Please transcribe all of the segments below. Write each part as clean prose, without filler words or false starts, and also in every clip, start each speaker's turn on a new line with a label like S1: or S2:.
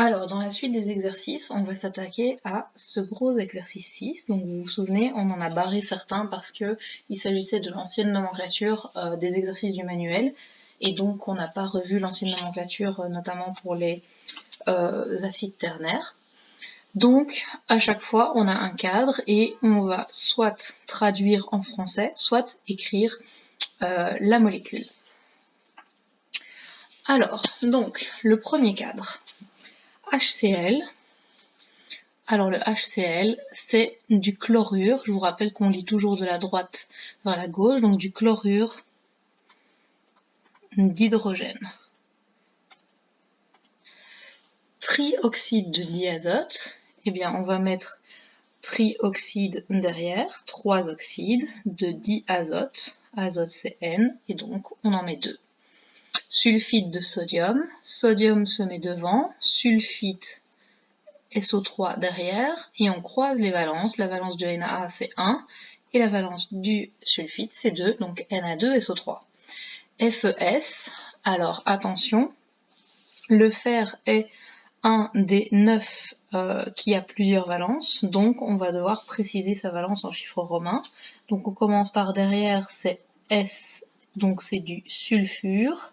S1: Alors, dans la suite des exercices, on va s'attaquer à ce gros exercice 6. Donc, vous vous souvenez, on en a barré certains parce qu'il s'agissait de l'ancienne nomenclature des exercices du manuel. Et donc, on n'a pas revu l'ancienne nomenclature, notamment pour les acides ternaires. Donc, à chaque fois, on a un cadre et on va soit traduire en français, soit écrire la molécule. Alors, donc, le premier cadre. HCl. Alors le HCl, c'est du chlorure. Je vous rappelle qu'on lit toujours de la droite vers la gauche, donc du chlorure d'hydrogène. Trioxyde de diazote, eh bien on va mettre trioxyde derrière, 3 oxydes de diazote, azote c'est N, et donc on en met 2. Sulfite de sodium, sodium se met devant, sulfite SO3 derrière, et on croise les valences. La valence du NaA c'est 1, et la valence du sulfite c'est 2, donc Na2SO3. FeS, alors attention, le fer est un des 9 qui a plusieurs valences, donc on va devoir préciser sa valence en chiffres romains. Donc on commence par derrière, c'est S, donc c'est du sulfure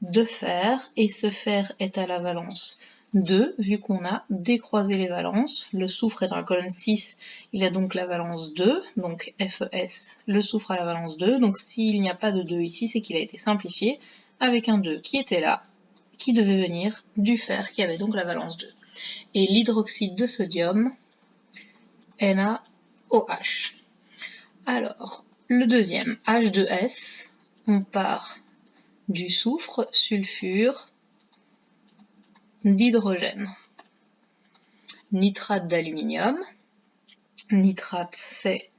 S1: de fer, et ce fer est à la valence 2, vu qu'on a décroisé les valences. Le soufre est dans la colonne 6, il a donc la valence 2, donc FeS, le soufre a la valence 2, donc s'il n'y a pas de 2 ici, c'est qu'il a été simplifié avec un 2 qui était là, qui devait venir du fer, qui avait donc la valence 2. Et l'hydroxyde de sodium, NaOH. Alors, le deuxième, H2S, on part du soufre, sulfure, d'hydrogène. Nitrate d'aluminium, nitrate c'est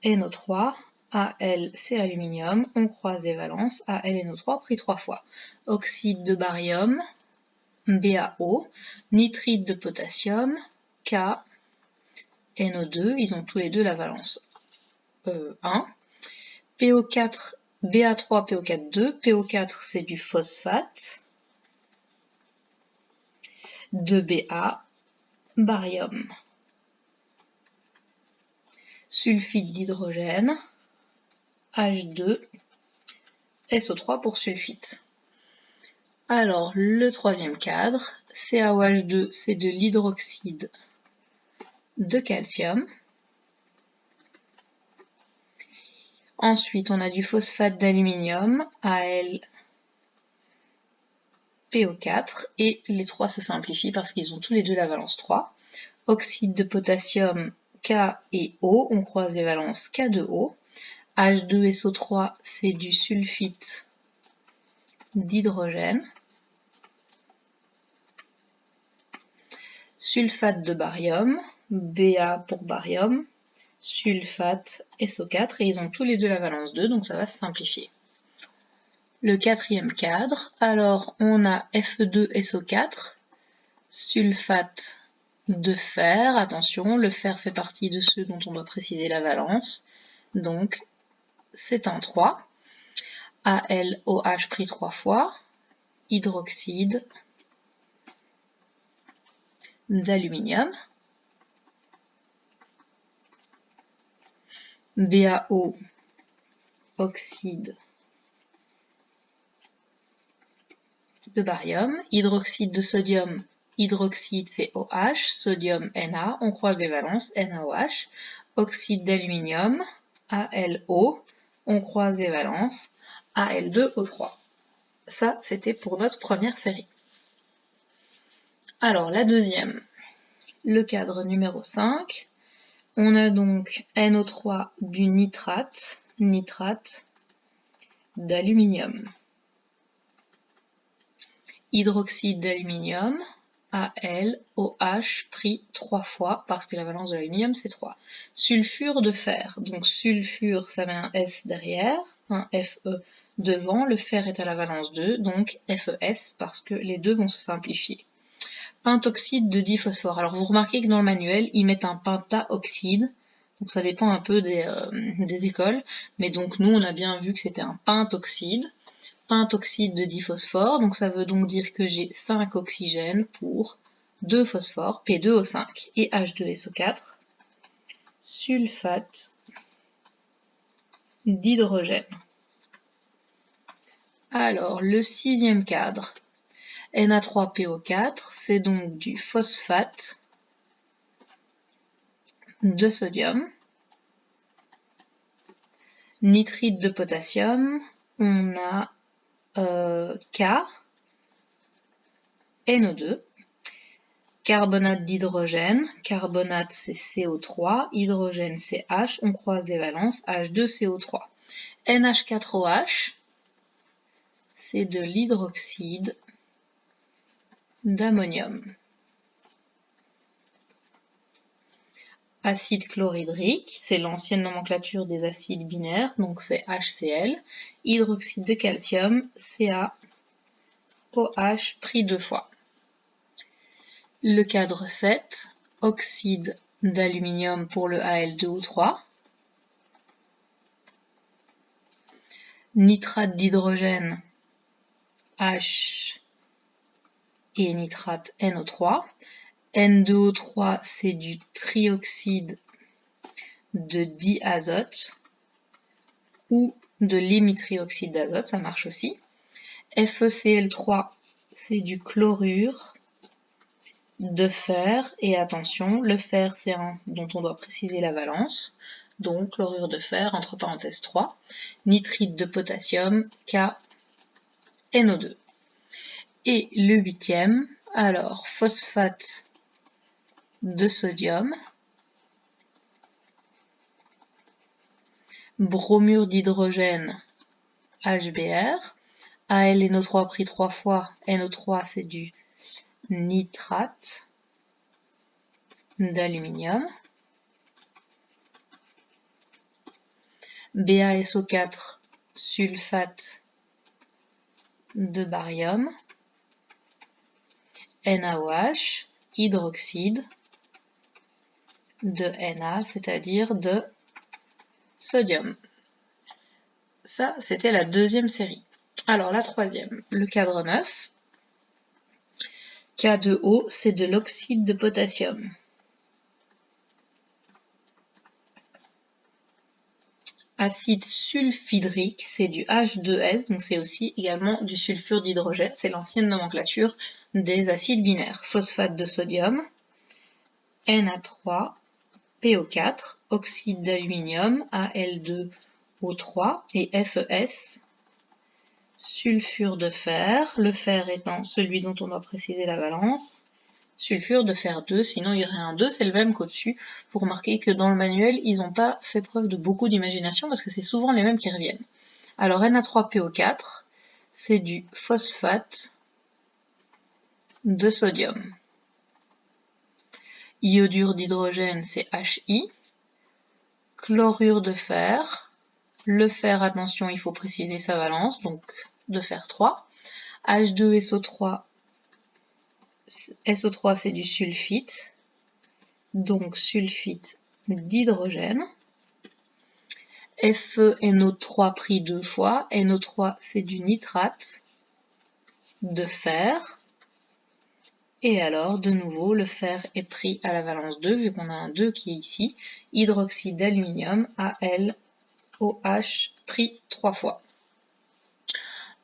S1: NO3, Al c'est aluminium, on croise les valences, Al et NO3 pris 3 fois. Oxyde de barium, BaO, nitrite de potassium, K, NO2, ils ont tous les deux la valence 1. PO4, Ba3, PO4, 2, PO4 c'est du phosphate, de Ba, barium. Sulfite d'hydrogène, H2, SO3 pour sulfite. Alors, le troisième cadre, CaOH2, c'est de l'hydroxyde de calcium. Ensuite, on a du phosphate d'aluminium, Al, PO4, et les trois se simplifient parce qu'ils ont tous les deux la valence 3. Oxyde de potassium, K et O, on croise les valences K2O. H2SO3, c'est du sulfite d'hydrogène. Sulfate de barium, Ba pour barium, sulfate SO4, et ils ont tous les deux la valence 2, donc ça va se simplifier. Le quatrième cadre, alors on a Fe2SO4, sulfate de fer, attention, le fer fait partie de ceux dont on doit préciser la valence, donc c'est un 3. AlOH pris 3 fois, hydroxyde d'aluminium, BaO, oxyde de barium, hydroxyde de sodium, hydroxyde c'est OH, sodium Na, on croise les valences, NaOH, oxyde d'aluminium, AlO, on croise les valences, Al2O3. Ça, c'était pour notre première série. Alors, la deuxième, le cadre numéro 5, on a donc NO3 du nitrate, nitrate d'aluminium. Hydroxyde d'aluminium, AlOH pris 3 fois, parce que la valence de l'aluminium c'est 3. Sulfure de fer, donc sulfure ça met un S derrière, un Fe devant, le fer est à la valence 2, donc FeS, parce que les deux vont se simplifier. Pentoxyde de diphosphore, alors vous remarquez que dans le manuel, ils mettent un pentaoxyde, donc ça dépend un peu des écoles, mais donc nous on a bien vu que c'était un pentoxyde. pentoxyde de diphosphore, donc ça veut donc dire que j'ai 5 oxygènes pour 2 phosphores, P2O5 et H2SO4, sulfate d'hydrogène. Alors, le sixième cadre, Na3PO4, c'est donc du phosphate de sodium, nitrite de potassium, on a K, NO2, carbonate d'hydrogène, carbonate c'est CO3, hydrogène c'est H, on croise les valences, H2CO3. NH4OH, c'est de l'hydroxyde d'ammonium. Acide chlorhydrique, c'est l'ancienne nomenclature des acides binaires, donc c'est HCl. Hydroxyde de calcium, CaOH pris 2 fois. Le cadre 7, oxyde d'aluminium pour le Al2O3. Nitrate d'hydrogène, H et nitrate NO3. N2O3, c'est du trioxyde de diazote ou de l'hémitrioxyde d'azote, ça marche aussi. FeCl3, c'est du chlorure de fer, et attention, le fer c'est un dont on doit préciser la valence, donc chlorure de fer, entre parenthèses 3, nitrite de potassium, KNO2. Et le huitième, alors phosphate de sodium, bromure d'hydrogène, HBr, AlNO3 pris 3 fois, NO3 c'est du nitrate d'aluminium, BaSO4, sulfate de barium, NaOH, hydroxyde de Na, c'est-à-dire de sodium. Ça, c'était la deuxième série. Alors, la troisième, le cadre 9. K2O, c'est de l'oxyde de potassium. Acide sulfhydrique, c'est du H2S, donc c'est aussi également du sulfure d'hydrogène, c'est l'ancienne nomenclature des acides binaires. Phosphate de sodium, Na3PO4, oxyde d'aluminium, Al2O3 et FeS, sulfure de fer, le fer étant celui dont on doit préciser la valence, sulfure de fer 2, sinon il y aurait un 2, c'est le même qu'au-dessus. Vous remarquez que dans le manuel, ils n'ont pas fait preuve de beaucoup d'imagination parce que c'est souvent les mêmes qui reviennent. Alors Na3PO4, c'est du phosphate de sodium. Iodure d'hydrogène, c'est Hi. Chlorure de fer. Le fer, attention, il faut préciser sa valence, donc de fer 3. H2SO3, SO3 c'est du sulfite, donc sulfite d'hydrogène. FeNO3 pris 2 fois, NO3 c'est du nitrate de fer. Et alors, de nouveau, le fer est pris à la valence 2, vu qu'on a un 2 qui est ici. Hydroxyde d'aluminium, AlOH pris 3 fois.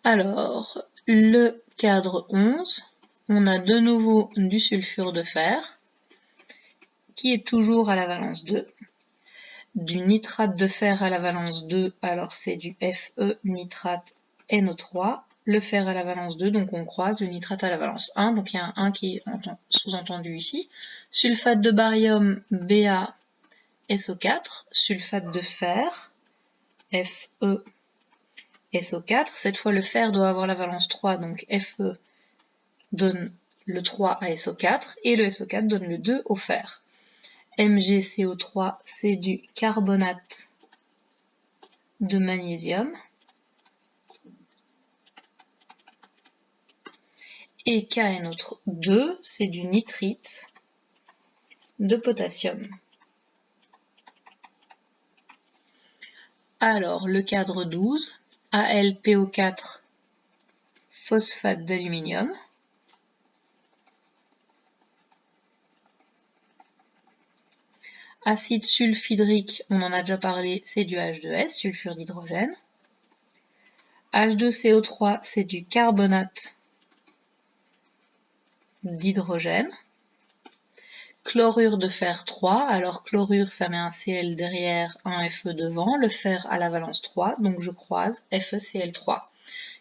S1: Alors, le cadre 11, on a de nouveau du sulfure de fer, qui est toujours à la valence 2. Du nitrate de fer à la valence 2, alors c'est du Fe nitrate NO3. Le fer à la valence 2, donc on croise le nitrate à la valence 1, donc il y a un 1 qui est sous-entendu ici. Sulfate de barium, BaSO4, sulfate de fer, FeSO4. Cette fois, le fer doit avoir la valence 3, donc Fe donne le 3 à SO4, et le SO4 donne le 2 au fer. MgCO3, c'est du carbonate de magnésium. Et KNO2, c'est du nitrite de potassium. Alors, le cadre 12, AlPO4, phosphate d'aluminium. Acide sulfhydrique, on en a déjà parlé, c'est du H2S, sulfure d'hydrogène. H2CO3, c'est du carbonate d'hydrogène. Chlorure de fer 3, alors chlorure ça met un Cl derrière, un Fe devant, le fer a la valence 3, donc je croise FeCl3.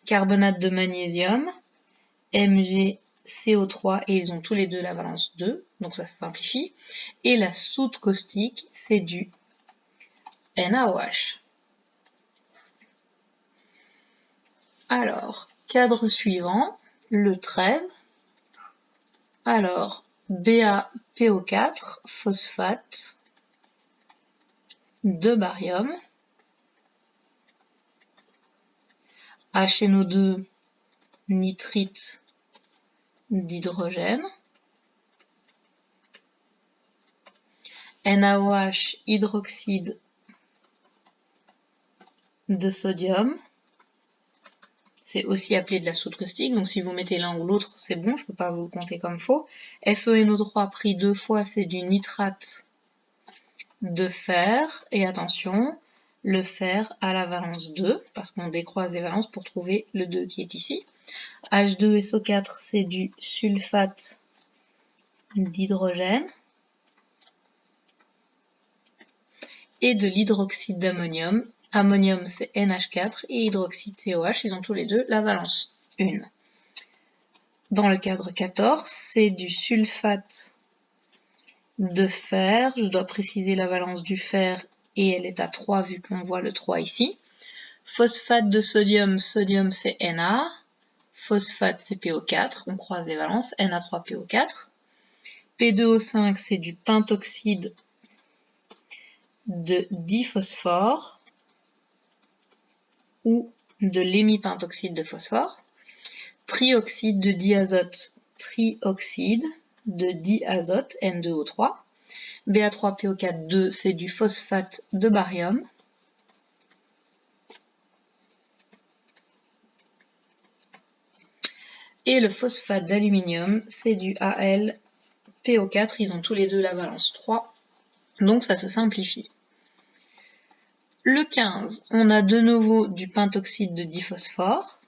S1: Carbonate de magnésium, MgCO3, et ils ont tous les deux la valence 2, donc ça se simplifie. Et la soude caustique, c'est du NaOH. Alors, cadre suivant, le 13. Alors, BaPO4, phosphate de barium. HNO2, nitrite d'hydrogène. NaOH, hydroxyde de sodium. C'est aussi appelé de la soude caustique, donc si vous mettez l'un ou l'autre, c'est bon, je ne peux pas vous le compter comme faux. FeNO3 pris 2 fois, c'est du nitrate de fer. Et attention, le fer a la valence 2, parce qu'on décroise les valences pour trouver le 2 qui est ici. H2SO4, c'est du sulfate d'hydrogène. Et de l'hydroxyde d'ammonium. Ammonium, c'est NH4 et hydroxyde COH, ils ont tous les deux la valence 1. Dans le cadre 14, c'est du sulfate de fer. Je dois préciser la valence du fer et elle est à 3 vu qu'on voit le 3 ici. Phosphate de sodium, sodium c'est Na. Phosphate c'est PO4, on croise les valences, Na3PO4. P2O5 c'est du pentoxyde de diphosphore ou de l'hémipentoxyde de phosphore. Trioxyde de diazote, trioxyde de diazote, N2O3. Ba3PO4, 2, c'est du phosphate de barium. Et le phosphate d'aluminium, c'est du AlPO4, ils ont tous les deux la valence 3, donc ça se simplifie. Le 15, on a de nouveau du pentoxyde de diphosphore.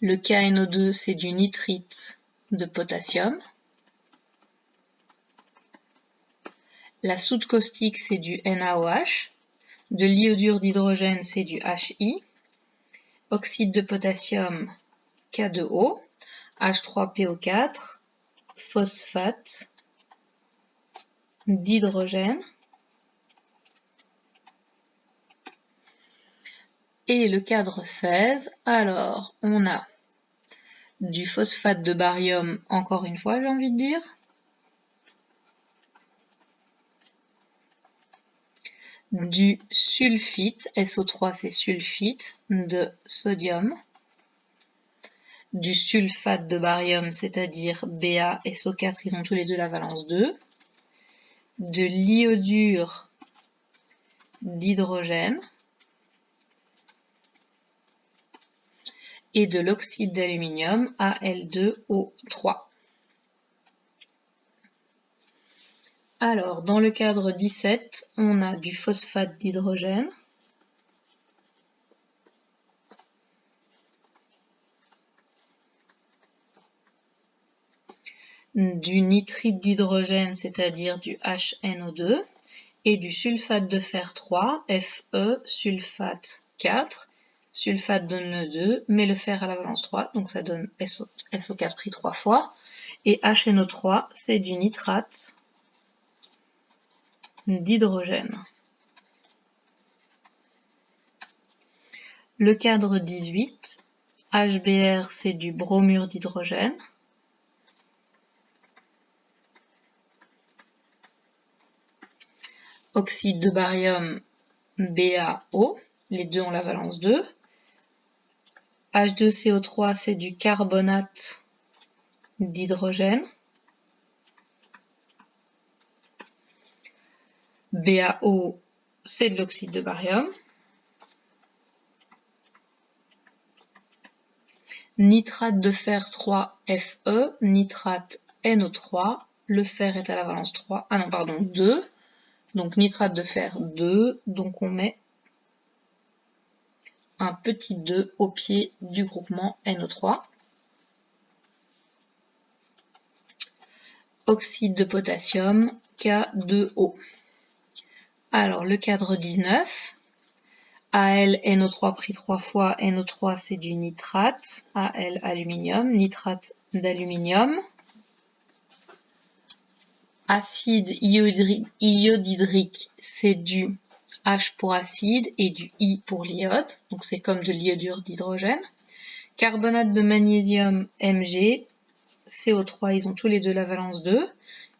S1: Le KNO2, c'est du nitrite de potassium. La soude caustique, c'est du NaOH. De l'iodure d'hydrogène, c'est du Hi. Oxyde de potassium, K2O. H3PO4, phosphate d'hydrogène. Et le cadre 16, alors on a du phosphate de barium, encore une fois j'ai envie de dire. Du sulfite, SO3 c'est sulfite de sodium. Du sulfate de barium, c'est-à-dire BaSO4, ils ont tous les deux la valence 2. De l'iodure d'hydrogène. Et de l'oxyde d'aluminium, Al2O3. Alors, dans le cadre 17, on a du phosphate d'hydrogène. Du nitrite d'hydrogène, c'est-à-dire du HNO2, et du sulfate de fer 3, Fe, sulfate 4. Sulfate donne le 2, mais le fer a la valence 3, donc ça donne SO4 pris 3 fois. Et HNO3, c'est du nitrate d'hydrogène. Le cadre 18, HBr, c'est du bromure d'hydrogène. Oxyde de barium, BaO, les deux ont la valence 2. H2CO3, c'est du carbonate d'hydrogène. BaO, c'est de l'oxyde de barium. Nitrate de fer 3Fe, nitrate NO3, le fer est à la valence 3, ah non pardon 2, donc nitrate de fer 2, donc on met un petit 2 au pied du groupement NO3. Oxyde de potassium, K2O. Alors le cadre 19, Al NO3 pris 3 fois, NO3 c'est du nitrate, Al aluminium, nitrate d'aluminium. Acide iodhydrique, c'est du H pour acide et du I pour l'iode, donc c'est comme de l'iodure d'hydrogène. Carbonate de magnésium Mg, CO3, ils ont tous les deux la valence 2.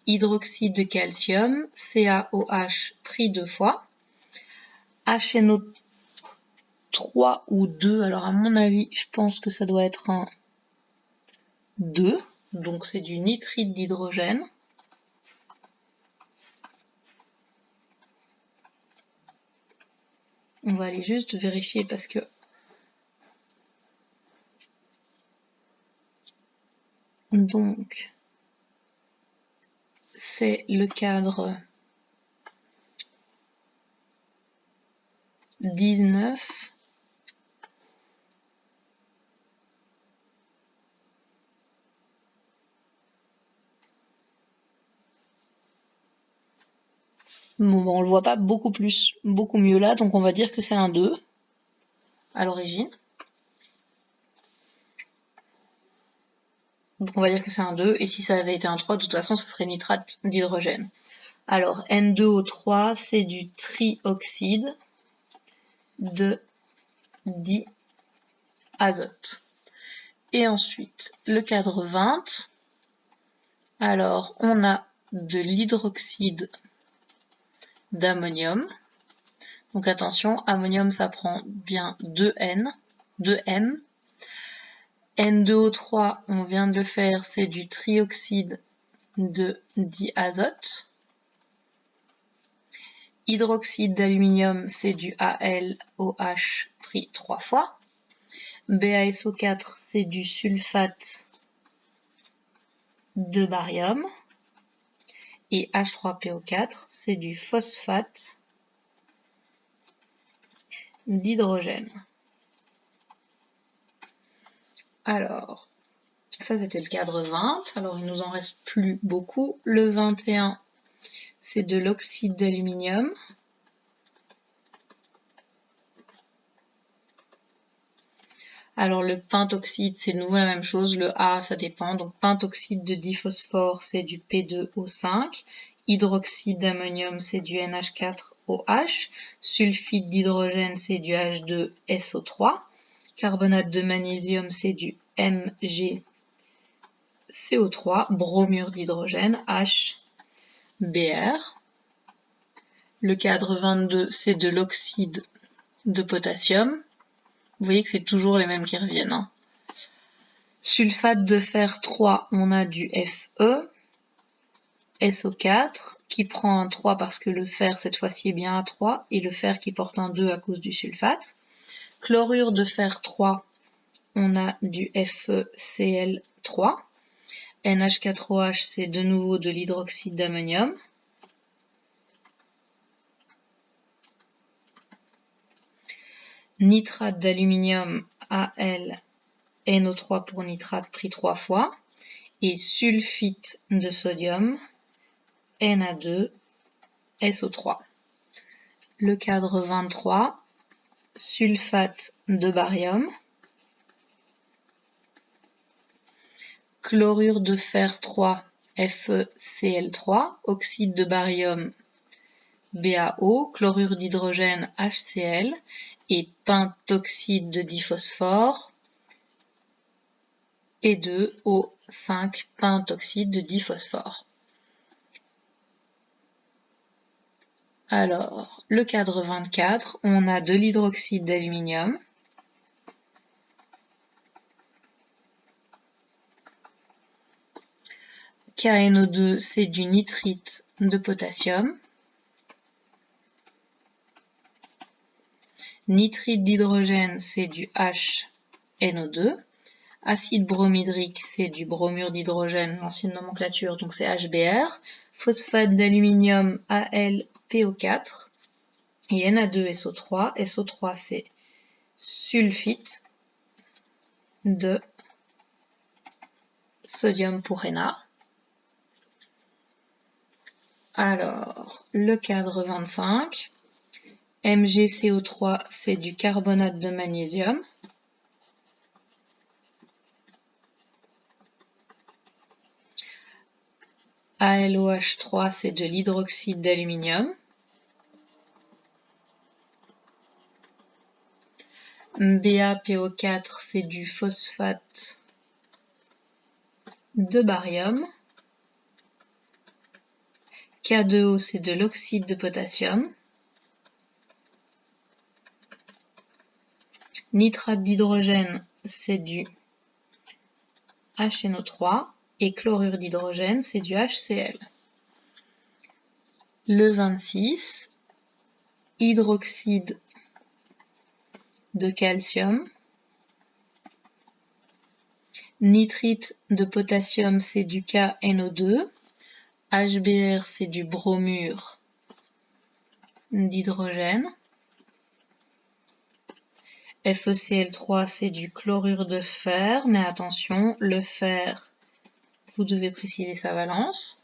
S1: Hydroxyde de calcium, CaOH pris 2 fois. HNO3 ou 2, alors à mon avis, je pense que ça doit être un 2, donc c'est du nitrite d'hydrogène. On va aller juste vérifier parce que donc c'est le cadre 19. Bon, on le voit pas beaucoup mieux là, donc on va dire que c'est un 2 à l'origine. Donc on va dire que c'est un 2, et si ça avait été un 3, de toute façon, ce serait nitrate d'hydrogène. Alors, N2O3, c'est du trioxyde de diazote. Et ensuite, le cadre 20, alors on a de l'hydroxyde d'ammonium. Donc attention, ammonium ça prend bien 2N, 2M. N2O3, on vient de le faire, c'est du trioxyde de diazote. Hydroxyde d'aluminium, c'est du AlOH pris 3 fois. BaSO4, c'est du sulfate de barium. Et H3PO4, c'est du phosphate d'hydrogène. Alors, ça c'était le cadre 20. Alors, il nous en reste plus beaucoup. Le 21, c'est de l'oxyde d'aluminium. Alors, le pentoxyde, c'est de nouveau la même chose. Le A, ça dépend. Donc, pentoxyde de diphosphore, c'est du P2O5. Hydroxyde d'ammonium, c'est du NH4OH. Sulfite d'hydrogène, c'est du H2SO3. Carbonate de magnésium, c'est du MgCO3. Bromure d'hydrogène, HBr. Le cadre 22, c'est de l'oxyde de potassium. Vous voyez que c'est toujours les mêmes qui reviennent. Hein. Sulfate de fer 3, on a du Fe. SO4 qui prend un 3 parce que le fer cette fois-ci est bien à 3 et le fer qui porte un 2 à cause du sulfate. Chlorure de fer 3, on a du FeCl3. NH4OH, c'est de nouveau de l'hydroxyde d'ammonium. Nitrate d'aluminium, AlNO3 pour nitrate pris 3 fois. Et sulfite de sodium, Na2SO3. Le cadre 23, sulfate de barium. Chlorure de fer 3, FeCl3, oxyde de barium, BaO, chlorure d'hydrogène, HCl, et pentoxyde de diphosphore, P2O5, pentoxyde de diphosphore. Alors, le cadre 24, on a de l'hydroxyde d'aluminium, KNO2, c'est du nitrite de potassium. Nitrite d'hydrogène, c'est du HNO2. Acide bromhydrique, c'est du bromure d'hydrogène, l'ancienne nomenclature, donc c'est HBr. Phosphate d'aluminium, AlPO4. Et Na2SO3. SO3, c'est sulfite de sodium pour Na. Alors, le cadre 25. MgCO3, c'est du carbonate de magnésium. ALOH3, c'est de l'hydroxyde d'aluminium. BaPO4, c'est du phosphate de barium. K2O, c'est de l'oxyde de potassium. Nitrate d'hydrogène, c'est du HNO3. Et chlorure d'hydrogène, c'est du HCl. Le 26, hydroxyde de calcium. Nitrite de potassium, c'est du KNO2. HBr, c'est du bromure d'hydrogène. FeCl3, c'est du chlorure de fer, mais attention, le fer, vous devez préciser sa valence.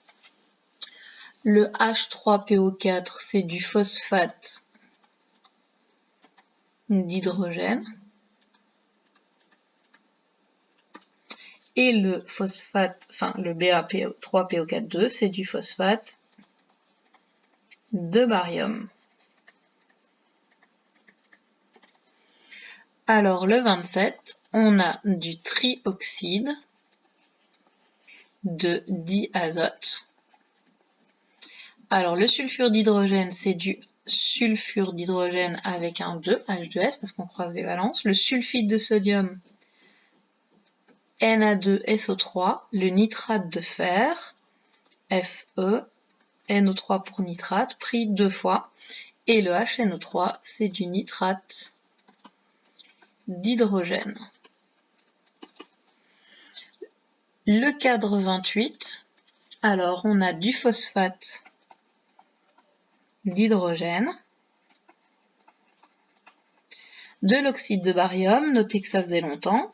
S1: Le H3PO4, c'est du phosphate d'hydrogène. Et le phosphate, enfin le BaPO3PO4,2, c'est du phosphate de barium. Alors le 27, on a du trioxyde de diazote. Alors le sulfure d'hydrogène, c'est du sulfure d'hydrogène avec un 2, H2S, parce qu'on croise les valences. Le sulfite de sodium, Na2SO3. Le nitrate de fer, Fe, NO3 pour nitrate, pris 2 fois. Et le HNO3, c'est du nitrate d'hydrogène. Le cadre 28, alors on a du phosphate d'hydrogène, de l'oxyde de barium, notez que ça faisait longtemps,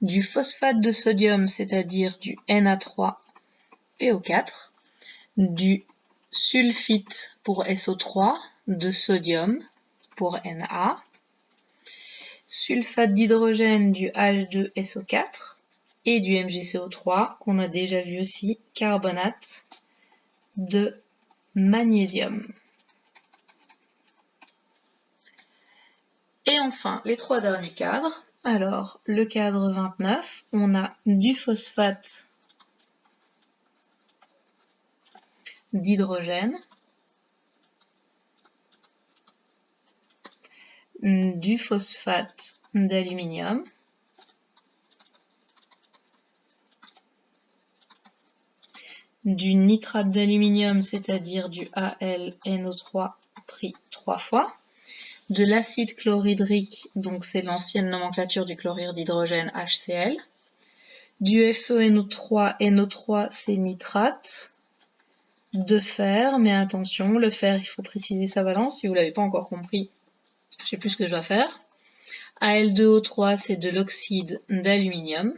S1: du phosphate de sodium, c'est-à-dire du Na3PO4, du sulfite pour SO3, de sodium pour Na, sulfate d'hydrogène du H2SO4 et du MgCO3 qu'on a déjà vu aussi, carbonate de magnésium. Et enfin, les 3 derniers cadres. Alors, le cadre 29, on a du phosphate d'hydrogène, du phosphate d'aluminium, du nitrate d'aluminium, c'est-à-dire du AlNO3 pris 3 fois, de l'acide chlorhydrique, donc c'est l'ancienne nomenclature du chlorure d'hydrogène HCl, du FeNO3, NO3 c'est nitrate de fer, mais attention, le fer il faut préciser sa valence, si vous ne l'avez pas encore compris, je ne sais plus ce que je dois faire. Al2O3 c'est de l'oxyde d'aluminium.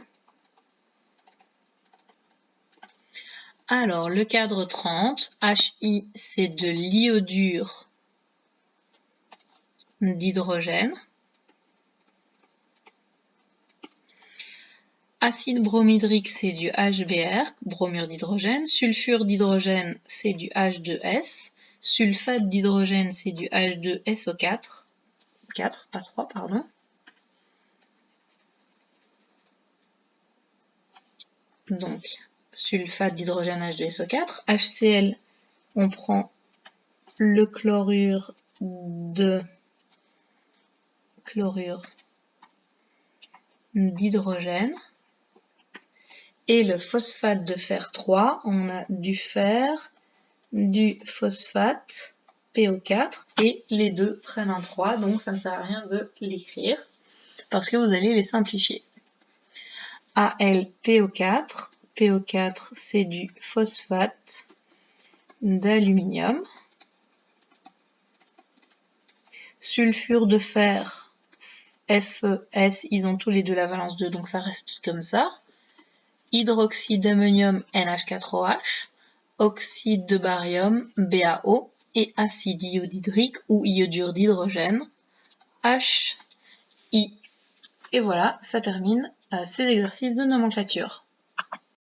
S1: Alors le cadre 30, Hi c'est de l'iodure d'hydrogène. Acide bromhydrique, c'est du HBr, bromure d'hydrogène. Sulfure d'hydrogène, c'est du H2S. Sulfate d'hydrogène, c'est du H2SO4. 4, pas 3, pardon. Donc, sulfate d'hydrogène H2SO4. HCl, on prend le chlorure d'hydrogène. Et le phosphate de fer 3, on a du fer, du phosphate PO4 et les deux prennent un 3, donc ça ne sert à rien de l'écrire parce que vous allez les simplifier. AlPO4, PO4 c'est du phosphate d'aluminium. Sulfure de fer, FeS, ils ont tous les deux la valence 2, donc ça reste comme ça. Hydroxyde d'ammonium, NH4OH, oxyde de barium, BaO, et acide iodhydrique ou iodure d'hydrogène, HI. Et voilà, ça termine ces exercices de nomenclature.